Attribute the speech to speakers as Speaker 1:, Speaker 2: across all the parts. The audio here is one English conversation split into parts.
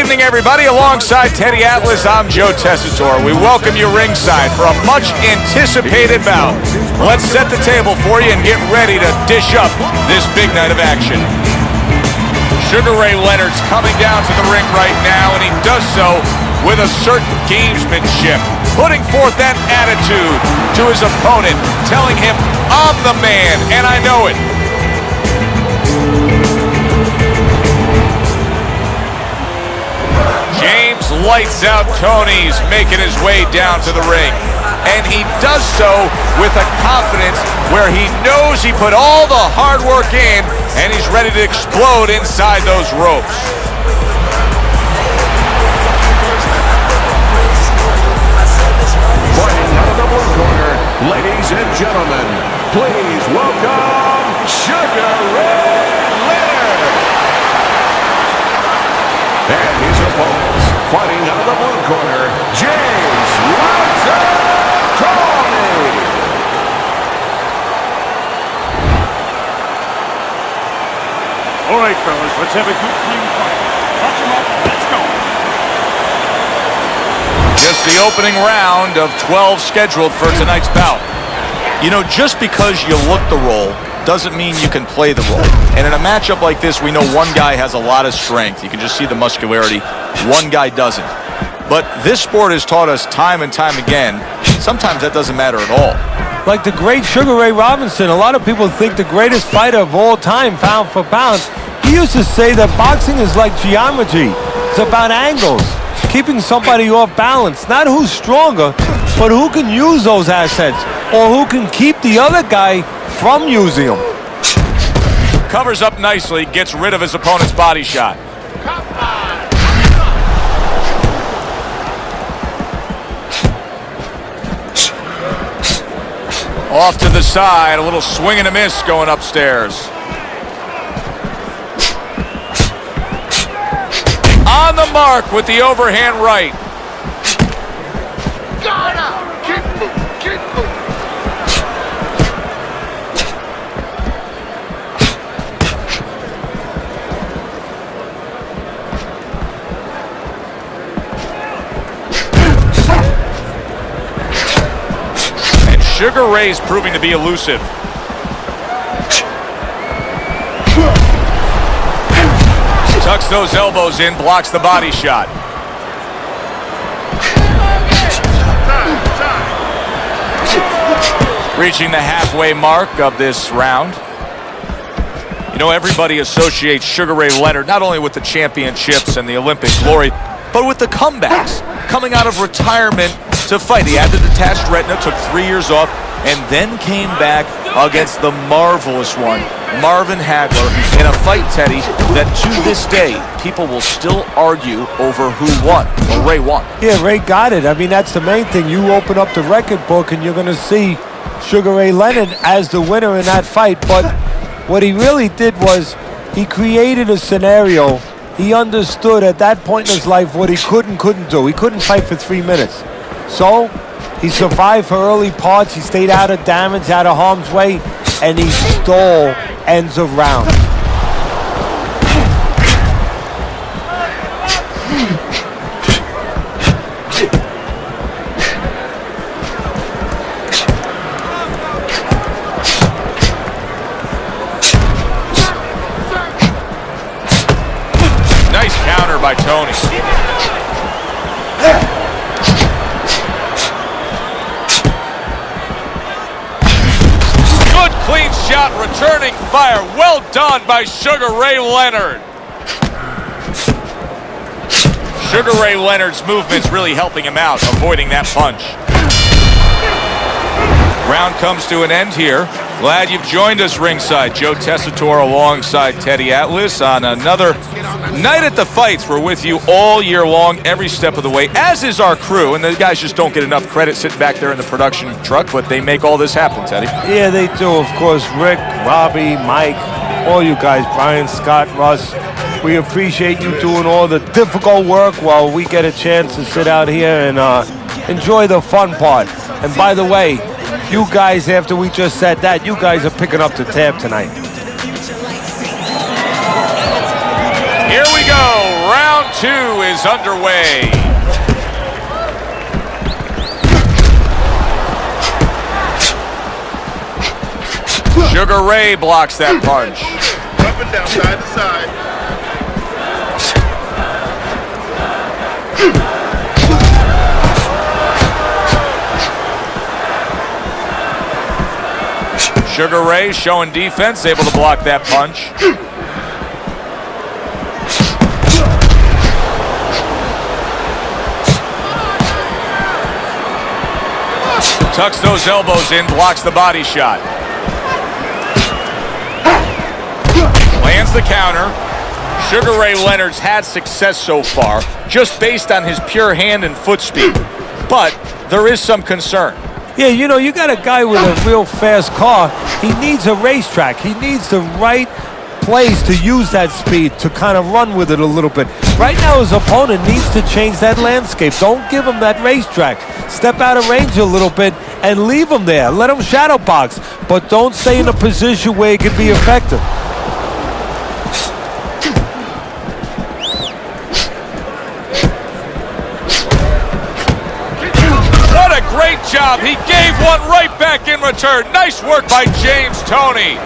Speaker 1: evening, everybody. Alongside Teddy Atlas, I'm Joe Tessitore. We welcome you ringside for a much-anticipated bout. Let's set the table for you and get ready to dish up this big night of action. Sugar Ray Leonard's coming down to the ring right now, and he does so with a certain gamesmanship, putting forth that attitude to his opponent, telling him, I'm the man, and I know it. Lights out Toney's making his way down to the ring, and he does so with a confidence where he knows he put all the hard work in and he's ready to explode inside those ropes.
Speaker 2: Fighting out of the blue corner, ladies and gentlemen, please welcome Sugar Ray Leonard and his opponents. Fighting out of the blue corner, James Toney.
Speaker 3: All right, fellas, let's have a good clean fight. Touch them up, let's go.
Speaker 1: Just the opening round of 12 scheduled for tonight's bout. You know, just because you look the role doesn't mean you can play the role. And in a matchup like this, we know one guy has a lot of strength. You can just see the muscularity. One guy doesn't. But this sport has taught us time and time again, sometimes that doesn't matter at all.
Speaker 4: Like the great Sugar Ray Robinson, a lot of people think the greatest fighter of all time, pound for pound. He used to say that boxing is like geometry. It's about angles, keeping somebody off balance. Not who's stronger, but who can use those assets, or who can keep the other guy from using them.
Speaker 1: Covers up nicely, gets rid of his opponent's body shot. Off to the side, a little swing and a miss going upstairs. On the mark with the overhand right.
Speaker 5: Got out! Keep moving, keep moving.
Speaker 1: Sugar Ray's proving to be elusive. Tucks those elbows in, blocks the body shot. Reaching the halfway mark of this round. You know, everybody associates Sugar Ray Leonard not only with the championships and the Olympic glory, but with the comebacks. Coming out of retirement to fight. He had the detached retina, took 3 years off, and then came back against the marvelous one, Marvin Hagler, in a fight, Teddy, that to this day, people will still argue over who won. Well, Ray won.
Speaker 4: Yeah, Ray got it. I mean, that's the main thing. You open up the record book and you're going to see Sugar Ray Leonard as the winner in that fight. But what he really did was he created a scenario. He understood at that point in his life what he couldn't do. He couldn't fight for 3 minutes. So he survived for early parts. He stayed out of damage, out of harm's way, and he stole ends of rounds.
Speaker 1: Nice counter by Toney. Clean shot, returning fire. Well done by Sugar Ray Leonard. Sugar Ray Leonard's movement's really helping him out, avoiding that punch. Round comes to an end here. Glad you've joined us ringside. Joe Tessitore alongside Teddy Atlas on another night at the fights. We're with you all year long, every step of the way, as is our crew. And the guys just don't get enough credit sitting back there in the production truck, but they make all this happen, Teddy.
Speaker 4: Yeah, they do. Of course, Rick, Robbie, Mike, all you guys, Brian, Scott, Russ. We appreciate you doing all the difficult work while we get a chance to sit out here and enjoy the fun part. And by the way, you guys, after we just said that, you guys are picking up the tab tonight.
Speaker 1: Here we go, round 2 is underway. Sugar Ray blocks that punch.
Speaker 5: Up and down, side to side.
Speaker 1: Sugar Ray showing defense, able to block that punch. Tucks those elbows in, blocks the body shot. Lands the counter. Sugar Ray Leonard's had success so far, just based on his pure hand and foot speed. But there is some concern.
Speaker 4: Yeah, you know, you got a guy with a real fast car. He needs a racetrack. He needs the right place to use that speed, to kind of run with it a little bit. Right now, his opponent needs to change that landscape. Don't give him that racetrack. Step out of range a little bit and leave him there. Let him shadow box, but don't stay in a position where he can be effective.
Speaker 1: Great job. He gave one right back in return. Nice work by James Toney.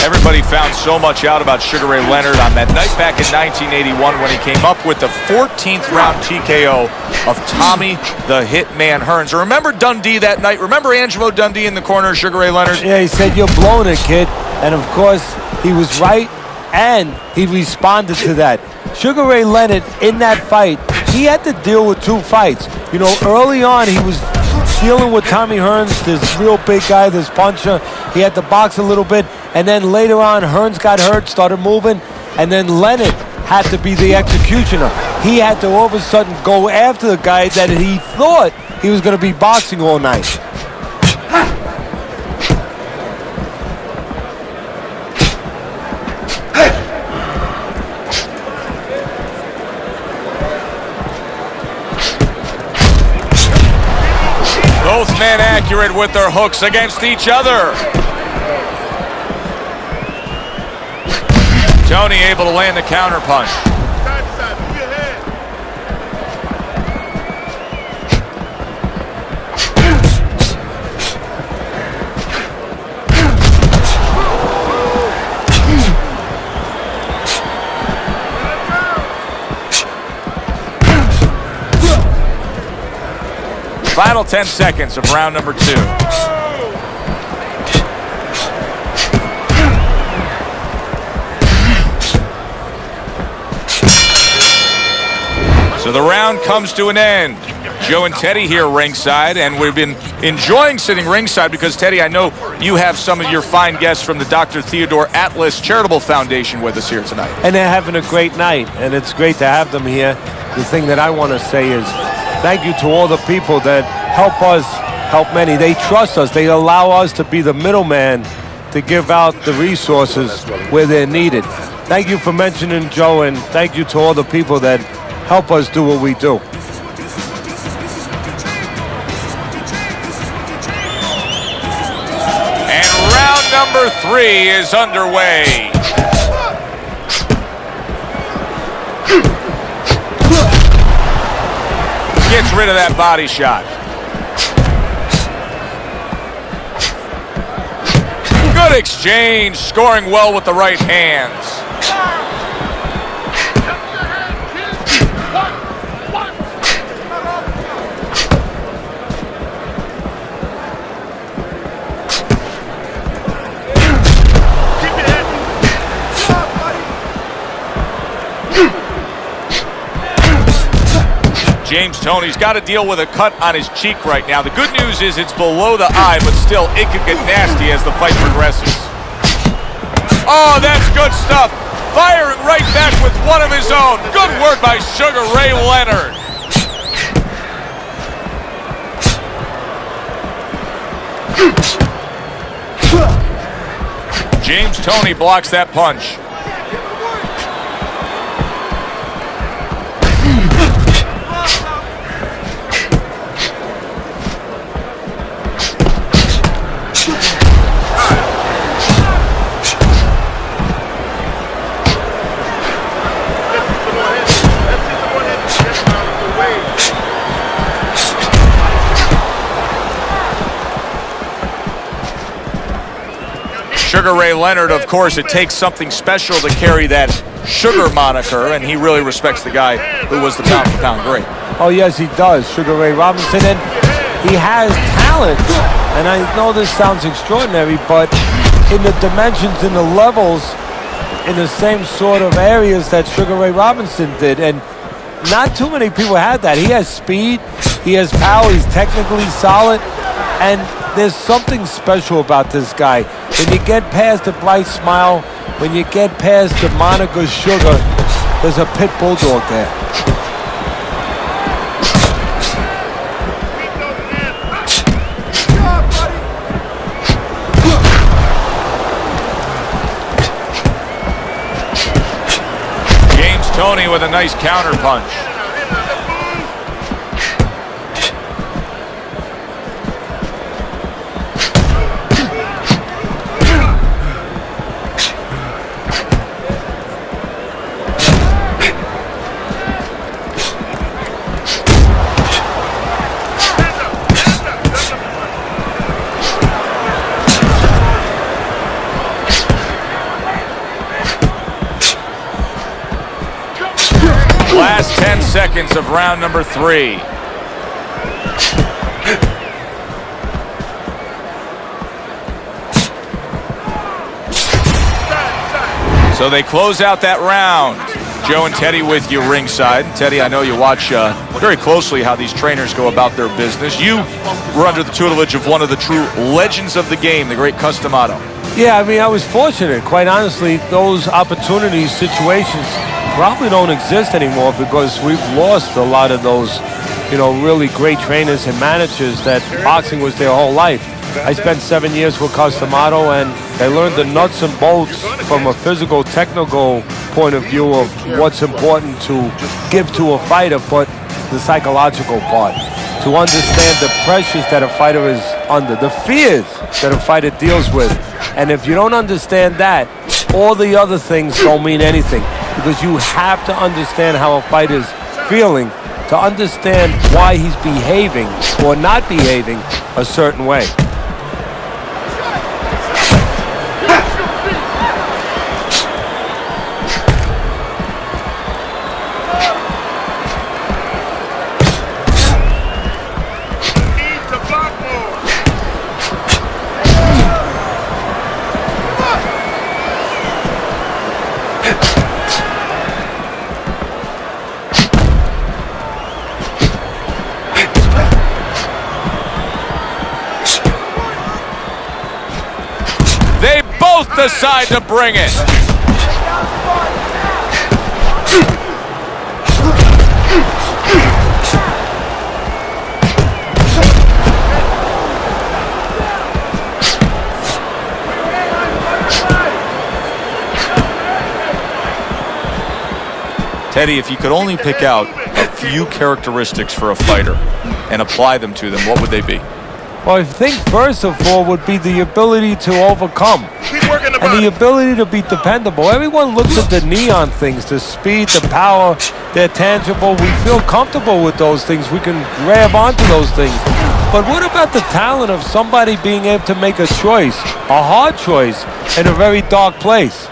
Speaker 1: Everybody found so much out about Sugar Ray Leonard on that night back in 1981 when he came up with the 14th round TKO of Tommy the Hitman Hearns. Remember Dundee that night? Remember Angelo Dundee in the corner of Sugar Ray Leonard?
Speaker 4: Yeah, he said, "You're blowing it, kid." And of course, he was right, and he responded to that. Sugar Ray Leonard, in that fight, he had to deal with 2 fights. You know, early on, he was dealing with Tommy Hearns, this real big guy, this puncher. He had to box a little bit. And then later on, Hearns got hurt, started moving. And then Leonard had to be the executioner. He had to all of a sudden go after the guy that he thought he was going to be boxing all night.
Speaker 1: Both men accurate with their hooks against each other. Toney able to land the counter punch.
Speaker 5: Side to side, move your head.
Speaker 1: Final 10 seconds of round number 2. So the round comes to an end. Joe and Teddy here ringside, and we've been enjoying sitting ringside because, Teddy, I know you have some of your fine guests from the Dr. Theodore Atlas Charitable Foundation with us here tonight.
Speaker 4: And they're having a great night, and it's great to have them here. The thing that I want to say is thank you to all the people that help us, help many. They trust us. They allow us to be the middleman to give out the resources where they're needed. Thank you for mentioning Joe, and thank you to all the people that help us do what we do.
Speaker 1: And round number 3 is underway. Gets rid of that body shot. Good exchange, scoring well with the right hands. James Toney's got to deal with a cut on his cheek right now. The good news is it's below the eye, but still it could get nasty as the fight progresses. Oh, that's good stuff. Firing right back with one of his own. Good work by Sugar Ray Leonard. James Toney blocks that punch. Sugar Ray Leonard, of course, it takes something special to carry that Sugar moniker, and he really respects the guy who was the pound-for-pound great.
Speaker 4: Oh, yes, he does, Sugar Ray Robinson. And he has talent. And I know this sounds extraordinary, but in the dimensions, in the levels, in the same sort of areas that Sugar Ray Robinson did. And not too many people had that. He has speed, he has power, he's technically solid, and there's something special about this guy. When you get past the bright smile, when you get past the moniker Sugar, there's a pit bulldog there.
Speaker 1: Toney with a nice counter punch. Last 10 seconds of round number 3. So they close out that round. Joe and Teddy with you ringside. Teddy, I know you watch very closely how these trainers go about their business. You were under the tutelage of one of the true legends of the game, the great Customato.
Speaker 4: Yeah, I mean, I was fortunate. Quite honestly, those opportunities, situations probably don't exist anymore because we've lost a lot of those, really great trainers and managers that boxing was their whole life. I spent 7 years with Customato, and I learned the nuts and bolts from a physical, technical point of view of what's important to give to a fighter, but the psychological part. To understand the pressures that a fighter is under, the fears that a fighter deals with. And if you don't understand that, all the other things don't mean anything. Because you have to understand how a fighter's feeling to understand why he's behaving or not behaving a certain way.
Speaker 1: They both decide to bring it. Teddy, if you could only pick out a few characteristics for a fighter and apply them to them, what would they be?
Speaker 4: Well, I think first of all would be the ability to overcome and the ability to be dependable. Everyone looks at the neon things, the speed, the power, they're tangible. We feel comfortable with those things. We can grab onto those things. But what about the talent of somebody being able to make a choice, a hard choice, in a very dark place?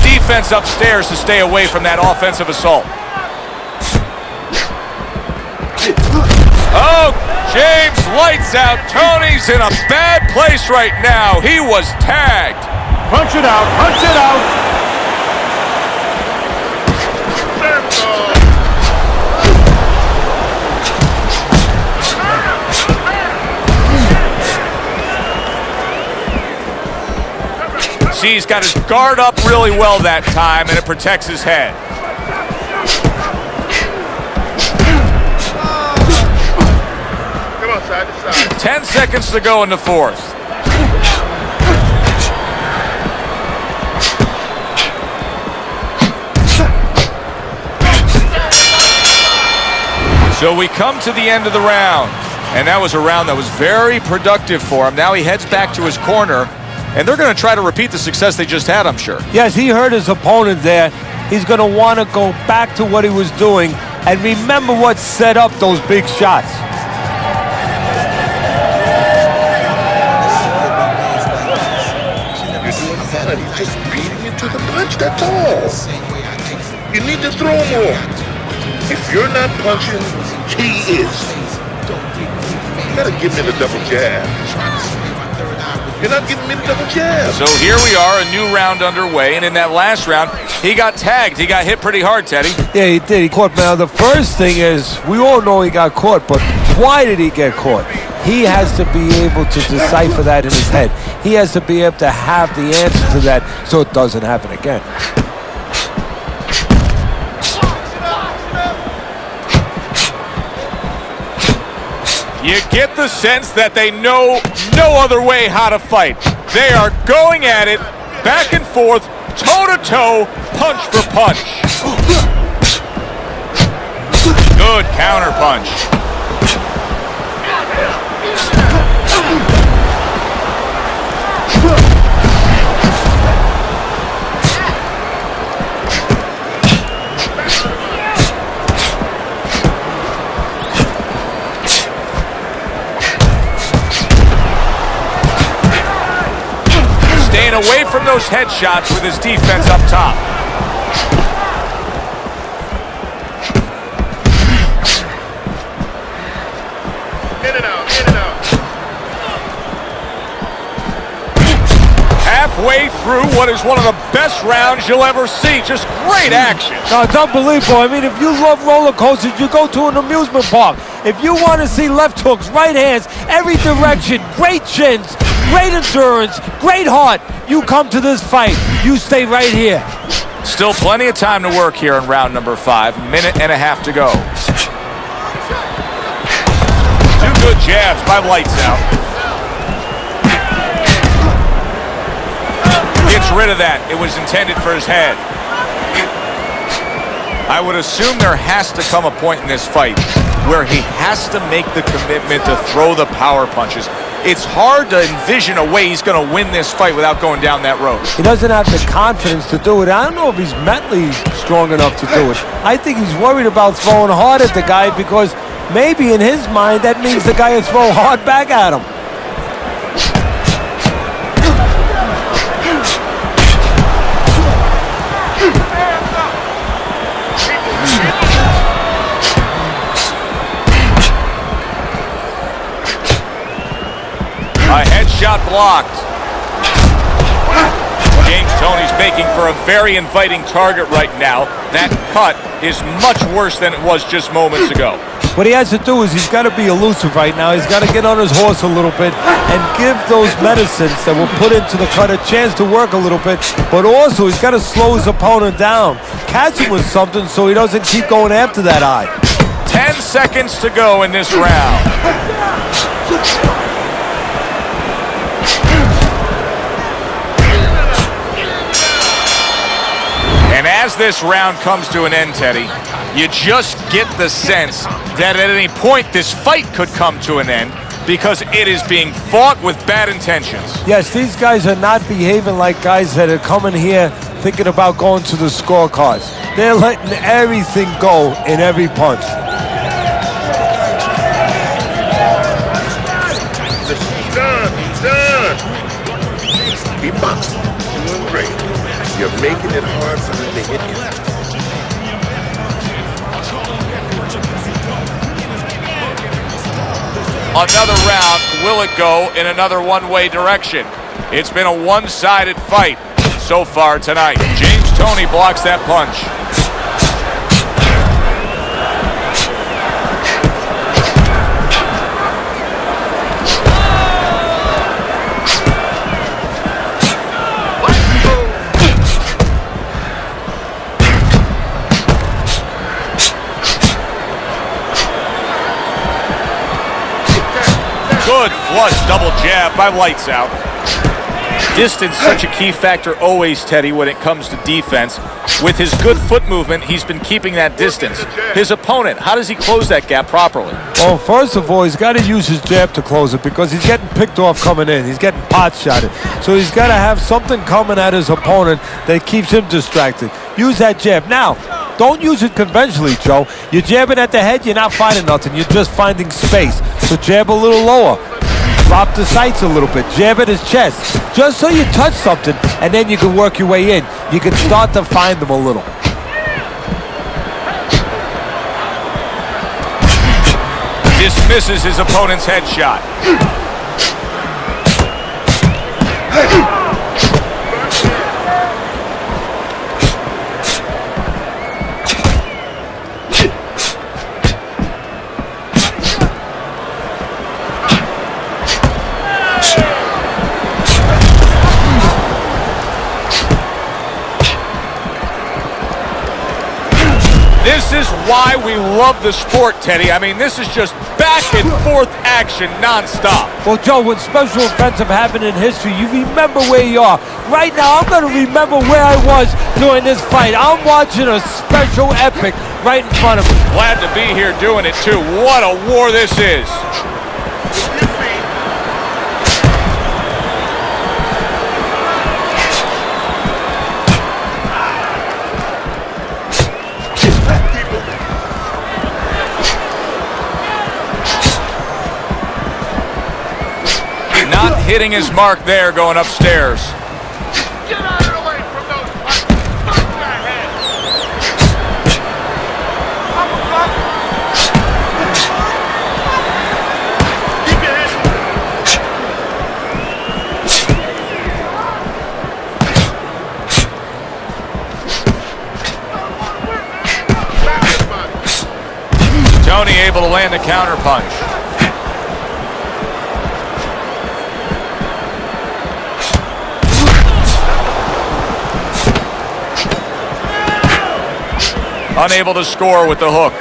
Speaker 1: Defense upstairs to stay away from that offensive assault. Oh, James lights out. Toney's in a bad place right now. He was tagged.
Speaker 3: Punch it out, punch it out.
Speaker 1: See, he's got his guard up really well that time, and it protects his head.
Speaker 5: side to side.
Speaker 1: 10 seconds to go in the fourth. So we come to the end of the round, and that was a round that was very productive for him. Now he heads back to his corner, and they're going to try to repeat the success they just had, I'm sure.
Speaker 4: Yes, he hurt his opponent there. He's going to want to go back to what he was doing and remember what set up those big shots.
Speaker 5: You're doing fine. He's just beating you to the punch, that's all. You need to throw more. If you're not punching, he is. You gotta give me the double jab. You're not giving me the double jab.
Speaker 1: So here we are, a new round underway, and in that last round, he got tagged. He got hit pretty hard, Teddy.
Speaker 4: Yeah, he did. He caught. Now, the first thing is, we all know he got caught, but why did he get caught? He has to be able to decipher that in his head. He has to be able to have the answer to that so it doesn't happen again.
Speaker 1: You get the sense that they know no other way how to fight. They are going at it, back and forth, toe-to-toe, punch for punch. Good counter punch. Staying away from those headshots with his defense up top.
Speaker 5: In and out, in and out.
Speaker 1: Halfway through what is one of the best rounds you'll ever see. Just great action.
Speaker 4: No, it's unbelievable. I mean, if you love roller coasters, you go to an amusement park. If you want to see left hooks, right hands, every direction, great chins, great endurance, great heart, you come to this fight. You stay right here.
Speaker 1: Still plenty of time to work here in round number 5. Minute and a half to go. 2 good jabs by Lights Out. Gets rid of that. It was intended for his head. I would assume there has to come a point in this fight where he has to make the commitment to throw the power punches. It's hard to envision a way he's going to win this fight without going down that road.
Speaker 4: He doesn't have the confidence to do it. I don't know if he's mentally strong enough to do it. I think he's worried about throwing hard at the guy because maybe in his mind that means the guy will throw hard back at him.
Speaker 1: A headshot blocked. James Toney's making for a very inviting target right now. That cut is much worse than it was just moments ago.
Speaker 4: What he has to do is he's got to be elusive right now. He's got to get on his horse a little bit and give those medicines that were put into the cut a chance to work a little bit. But also he's got to slow his opponent down. Catch him with something so he doesn't keep going after that eye.
Speaker 1: 10 seconds to go in this round. And as this round comes to an end, Teddy, you just get the sense that at any point this fight could come to an end because it is being fought with bad intentions.
Speaker 4: Yes, these guys are not behaving like guys that are coming here thinking about going to the scorecards. They're letting everything go in every punch.
Speaker 5: He's done. He's done. He boxed. Doing great. You're making it hard for him to hit you.
Speaker 1: Another round, will it go in another one-way direction? It's been a one-sided fight so far tonight. James Toney blocks that punch. flush, double jab by lights out. Distance, such a key factor always, Teddy, when it comes to defense. With his good foot movement, he's been keeping that distance. His opponent, how does he close that gap properly?
Speaker 4: Well, first of all, he's got to use his jab to close it because he's getting picked off coming in. He's getting pot shotted. So he's got to have something coming at his opponent that keeps him distracted. Use that jab. Now, don't use it conventionally, Joe. You're jabbing at the head, you're not finding nothing. You're just finding space. So jab a little lower. Drop the sights a little bit. Jab at his chest. Just so you touch something, and then you can work your way in. You can start to find them a little.
Speaker 1: Dismisses his opponent's headshot. This is why we love the sport, Teddy. I mean, this is just back and forth action nonstop.
Speaker 4: Well, Joe, when special events have happened in history, you remember where you are. Right now, I'm going to remember where I was during this fight. I'm watching a special epic right in front of me.
Speaker 1: Glad to be here doing it, too. What a war this is. Not hitting his mark there going upstairs.
Speaker 5: Get out of the way from those punches. Keep your head.
Speaker 1: Toney able to land a counter punch. Unable to score with the hook.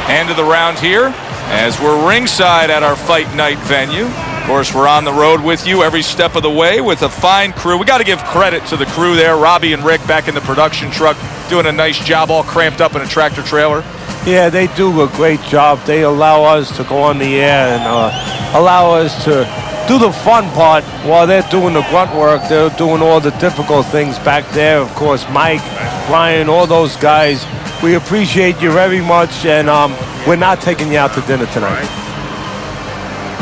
Speaker 1: End of the round here as we're ringside at our fight night venue. Of course, we're on the road with you every step of the way with a fine crew. We got to give credit to the crew there. Robbie and Rick back in the production truck doing a nice job, all cramped up in a tractor trailer.
Speaker 4: Yeah, they do a great job. They allow us to go on the air and allow us to do the fun part while they're doing the grunt work. They're doing all the difficult things back there. Of course, Mike, Brian, all those guys. We appreciate you very much, and we're not taking you out to dinner tonight.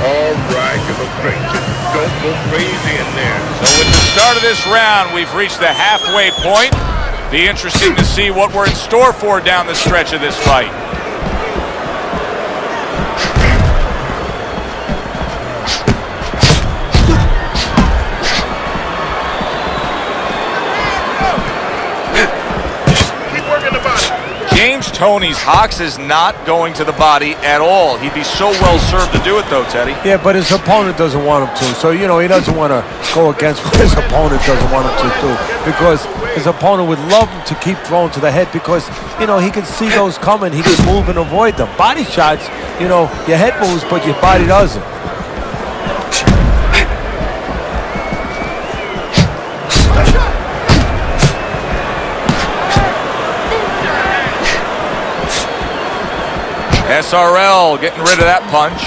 Speaker 5: All right, you look great. Just don't go crazy in there.
Speaker 1: So with the start of this round, we've reached the halfway point. Be interesting to see what we're in store for down the stretch of this fight. James Toney's Hawks is not going to the body at all. He'd be so well served to do it, though, Teddy.
Speaker 4: Yeah, but his opponent doesn't want him to. So, you know, he doesn't want to go against what his opponent doesn't want him to do. Because his opponent would love him to keep throwing to the head because, you know, he can see those coming. He can move and avoid them. Body shots, you know, your head moves, but your body doesn't.
Speaker 1: SRL getting rid of that punch.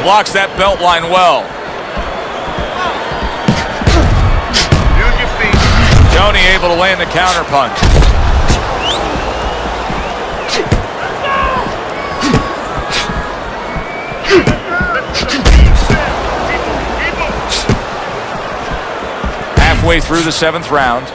Speaker 1: Blocks that belt line well.
Speaker 5: Use your feet.
Speaker 1: Toney able to land the counter punch. Halfway through the 7th round.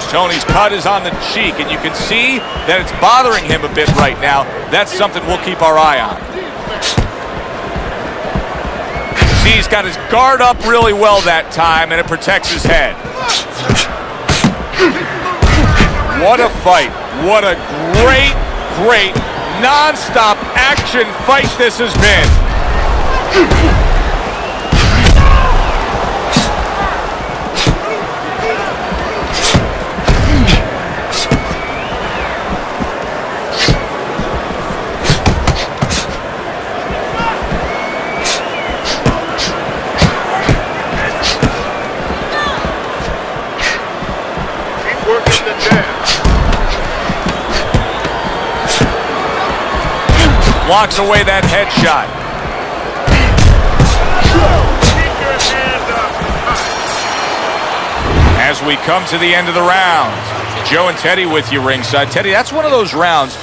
Speaker 1: Toney's cut is on the cheek, and you can see that it's bothering him a bit right now. That's something we'll keep our eye on. See, he's got his guard up really well that time, and it protects his head. What a fight. What a great, non-stop action fight this has been. Blocks away that headshot. As we come to the end of the round, Joe and Teddy with you ringside. Teddy, that's one of those rounds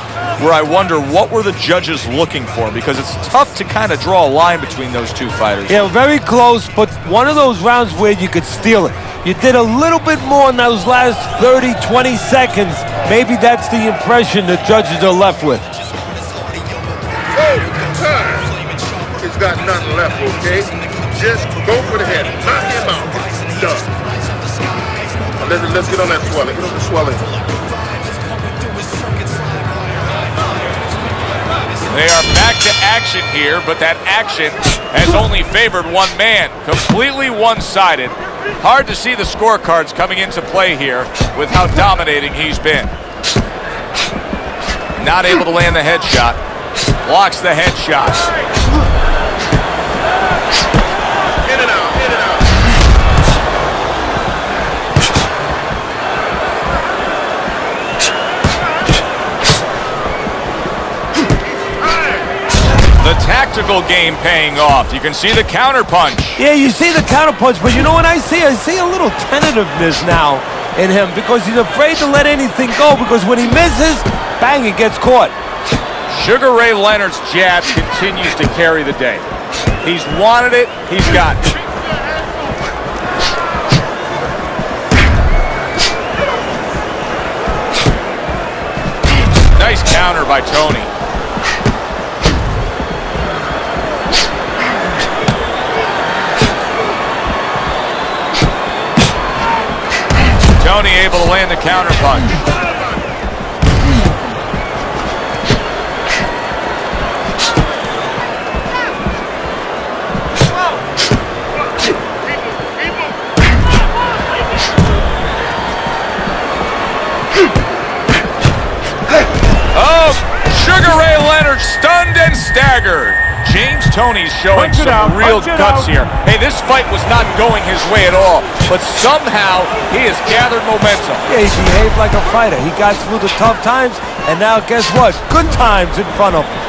Speaker 1: where I wonder what were the judges looking for, because it's tough to kind of draw a line between those two fighters.
Speaker 4: Yeah, very close, but one of those rounds where you could steal it. You did a little bit more in those last 30, 20 seconds. Maybe that's the impression the judges are left with.
Speaker 5: He's got nothing left, okay? Just go for the head. Knock him out. Done. Let's get on that swelling. Get on the swelling.
Speaker 1: They are back to action here, but that action has only favored one man. Completely one-sided. Hard to see the scorecards coming into play here with how dominating he's been. Not able to land the headshot. Blocks the headshot.
Speaker 5: In and out, in and out.
Speaker 1: The tactical game paying off. You can see the counter punch.
Speaker 4: Yeah, you see the counter punch, but you know what I see? I see a little tentativeness now in him because he's afraid to let anything go, because when he misses, bang, it gets caught.
Speaker 1: Sugar Ray Leonard's jab continues to carry the day. He's wanted it, he's got it. Nice counter by Toney. Toney able to land the counter punch. Oh, Sugar Ray Leonard stunned and staggered. James Toney's showing some real guts here. Hey, this fight was not going his way at all, but somehow he has gathered momentum.
Speaker 4: Yeah, he behaved like a fighter. He got through the tough times, and now guess what? Good times in front of him.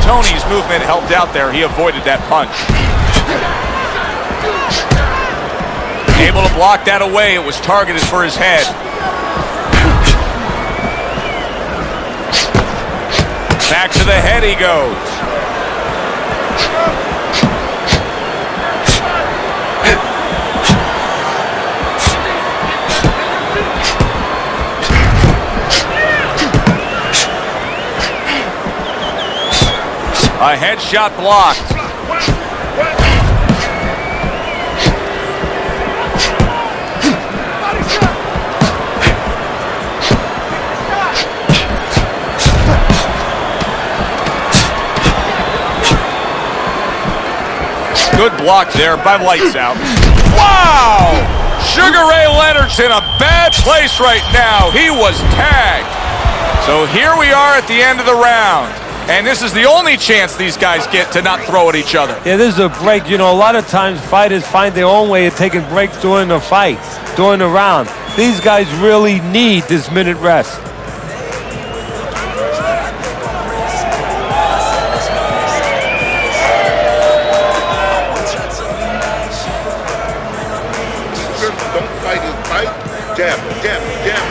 Speaker 1: Toney's movement helped out there. He avoided that punch. Able to block that away. It was targeted for his head. Back to the head he goes. A headshot blocked. Good block there by Lights Out. Wow! Sugar Ray Leonard's in a bad place right now. He was tagged. So here we are at the end of the round. And this is the only chance these guys get to not throw at each other.
Speaker 4: Yeah, this is a break. You know, a lot of times fighters find their own way of taking breaks during the fight, during the round. These guys really need this minute rest.
Speaker 5: fight is fight. Jab, jab, jab.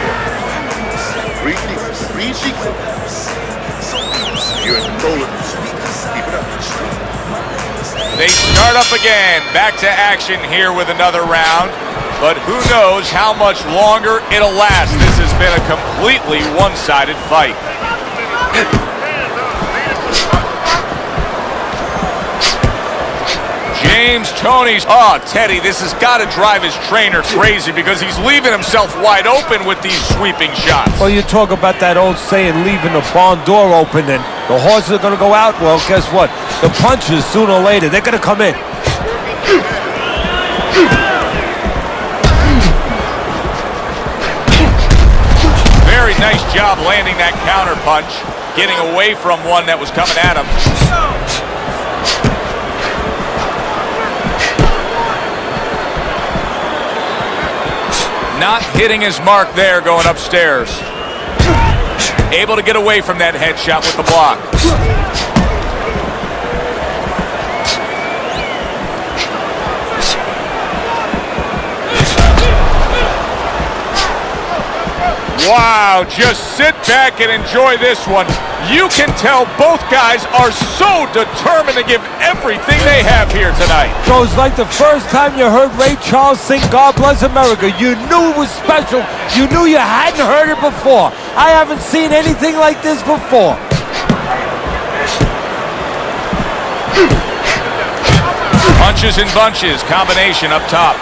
Speaker 5: Breathe deep, breathe deep. You're in control of this. Keep it up.
Speaker 1: They start up again. Back to action here with another round. But who knows how much longer it'll last. This has been a completely one-sided fight. James Toney's, Teddy, this has got to drive his trainer crazy because he's leaving himself wide open with these sweeping shots.
Speaker 4: Well, you talk about that old saying, leaving the barn door open, and the horses are going to go out. Well, guess what? The punches, sooner or later, they're going to come in.
Speaker 1: Very nice job landing that counter punch, getting away from one that was coming at him. Not hitting his mark there going upstairs. Able to get away from that headshot with the block. Wow, just sit back and enjoy this one. You can tell both guys are so determined to give everything they have here tonight.
Speaker 4: So it's like the first time you heard Ray Charles sing God Bless America. You knew it was special. You knew you hadn't heard it before. I haven't seen anything like this before.
Speaker 1: Punches and bunches, combination up top.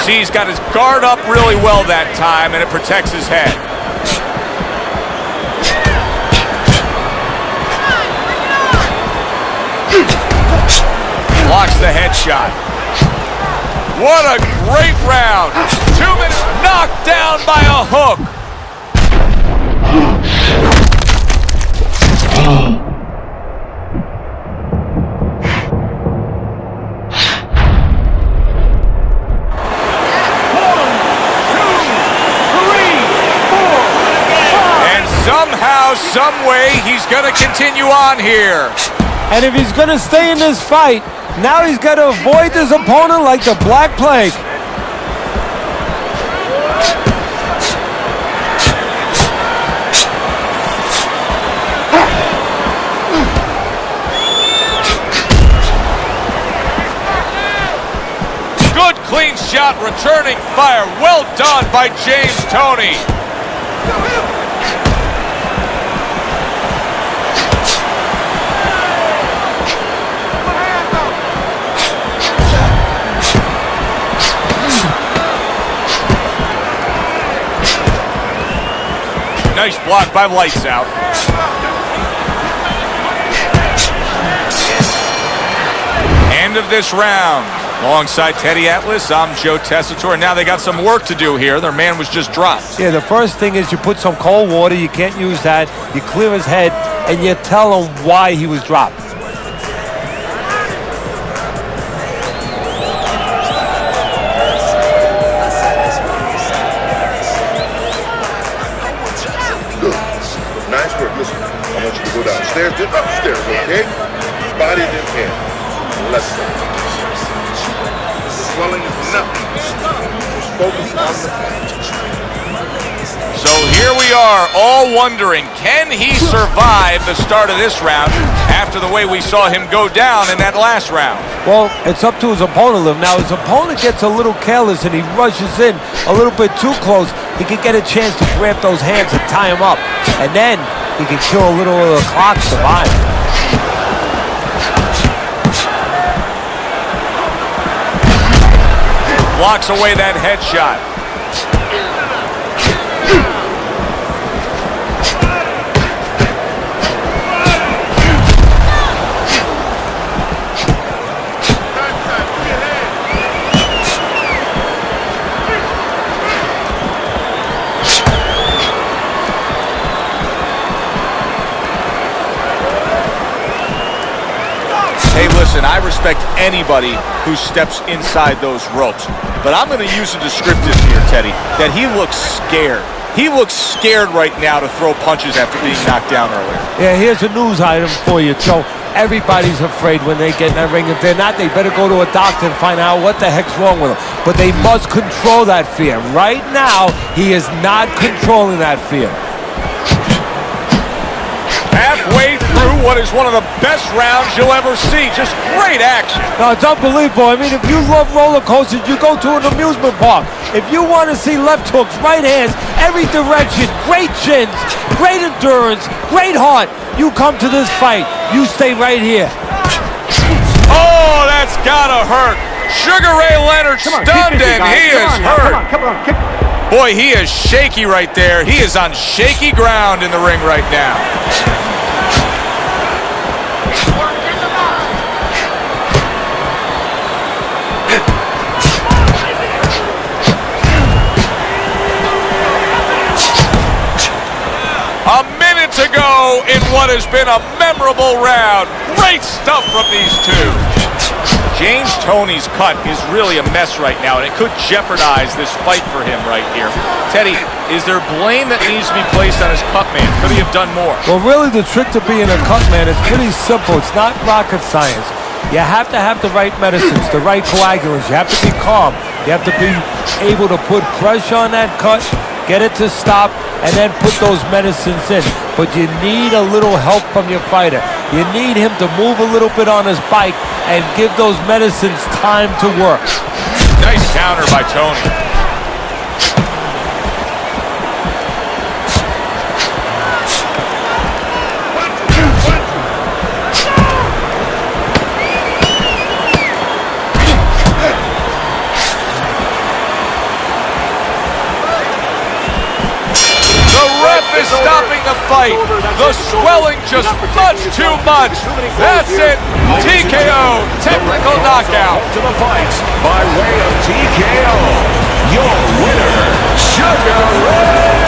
Speaker 1: He's got his guard up really well that time, and it protects his head. Blocks the headshot. What a great round. 2 minutes, knocked down by a hook. Somehow, some way, he's going to continue on here.
Speaker 4: And if he's going to stay in this fight, now he's got to avoid his opponent like the Black Plague.
Speaker 1: Good clean shot, returning fire. Well done by James Toney. Nice block by Lights Out. End of this round. Alongside Teddy Atlas, I'm Joe Tessitore. Now they got some work to do here. Their man was just dropped.
Speaker 4: Yeah, the first thing is you put some cold water. You can't use that. You clear his head, and you tell him why he was dropped.
Speaker 5: Nice work. Listen, I want you to go downstairs, then upstairs, okay? Body then head. Left side. Swelling is nothing. Just focus on the fight.
Speaker 1: So here we are, all wondering, can he survive the start of this round after the way we saw him go down in that last round?
Speaker 4: Well, it's up to his opponent. Now, his opponent gets a little careless and he rushes in a little bit too close. He could get a chance to grab those hands and tie him up. And then he can kill a little of the clock survive.
Speaker 1: Blocks away that headshot. Hey, listen, Listen, I respect anybody who steps inside those ropes, but I'm going to use a descriptive here, Teddy, that he looks scared. He looks scared right now to throw punches after being knocked down earlier.
Speaker 4: Yeah, here's a news item for you, Joe. Everybody's afraid when they get in that ring. If they're not, they better go to a doctor and find out what the heck's wrong with them. But they must control that fear. Right now, he is not controlling that fear.
Speaker 1: Halfway through what is one of the best rounds you'll ever see. Just great action.
Speaker 4: No, it's unbelievable. I mean, if you love roller coasters, you go to an amusement park. If you want to see left hooks, right hands, every direction, great chins, great endurance, great heart, you come to this fight. You stay right here.
Speaker 1: Oh, that's gotta hurt. Sugar Ray Leonard stunned and he is hurt.
Speaker 3: Come on, kick.
Speaker 1: Boy, he is shaky right there. He is on shaky ground in the ring right now. A minute to go in what has been a memorable round. Great stuff from these two. James Toney's cut is really a mess right now, and it could jeopardize this fight for him right here. Teddy, is there blame that needs to be placed on his cut man? Could he have done more?
Speaker 4: Well, really, the trick to being a cut man is pretty simple. It's not rocket science. You have to have the right medicines, the right coagulants. You have to be calm. You have to be able to put pressure on that cut, get it to stop, and then put those medicines in. But you need a little help from your fighter. You need him to move a little bit on his bike and give those medicines time to work.
Speaker 1: Nice counter by Toney. Is stopping the fight. The swelling just much too much. That's it. TKO. Technical knockout.
Speaker 2: To the fight by way of TKO. Your winner, Sugar Ray.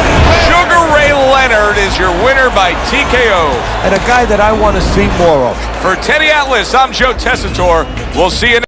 Speaker 1: Sugar Ray Leonard is your winner by TKO.
Speaker 4: And a guy that I want to see more of.
Speaker 1: For Teddy Atlas, I'm Joe Tessitore. We'll see you next.